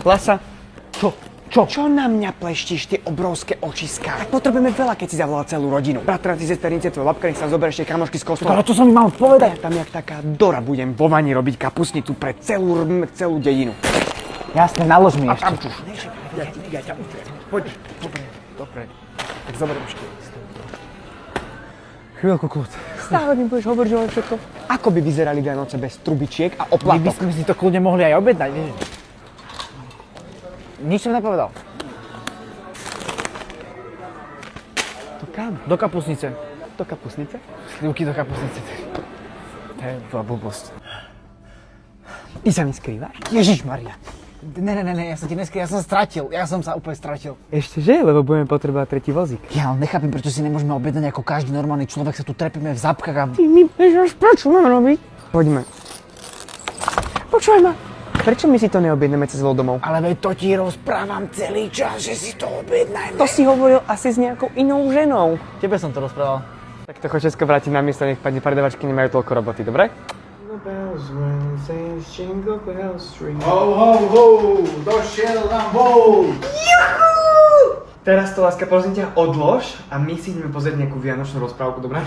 Klasa. Čo na mňa pleštíš tie obrovské očiská? Tak potrebujeme veľa, keď si zavolá celú rodinu. Bratranci, sesternice, tvoj babka, nech sa zober ešte kamošky z kostola. Ale to som mi mal povedať. Ja tam jak taká Dora budem vo vani robiť kapustnicu pre celú dedinu. Jasne, nalož mi ešte. Ja ťa utriem. Poď. Dobre. Tak zoberiem ešte. Chvíľku, kľud. Stále mi budeš hovoriť o všetko. Ako by vyzerali Vianoce bez trubičiek a My by oplatok? sme si to kľudne mohli aj objednať, vieš. Nič som nepovedal. To kam? Do kapusnice. Do kapusnice? Slivky do kapusnice. To je blbosť. Ty sa mi skrývaš? Ježišmaria. Ne, ja sa ti neskrývam, ja som sa úplne stratil. Ešte že? Lebo budeme potrebovať tretí vozík. Ja ale nechápem, prečo si nemôžeme objednať ako každý normálny človek, sa tu trepíme v zápkach a... Ty mi bežáš, prečo mám robiť? Poďme. Počúvaj ma. Prečo my si to neobjedneme cez domov? Ale veď to ti rozprávam celý čas, že si to objednajme. To si hovoril asi s nejakou inou ženou. Tebe som to rozprával. Tak to choď všetko vrátiť na miesto, nech pani predavačky nemajú toľko roboty, dobre? Ho, ho, ho, došiel nám vol! Teraz to, láska, prosím ťa, odlož a my si ideme pozrieť nejakú vianočnú rozprávku, dobre?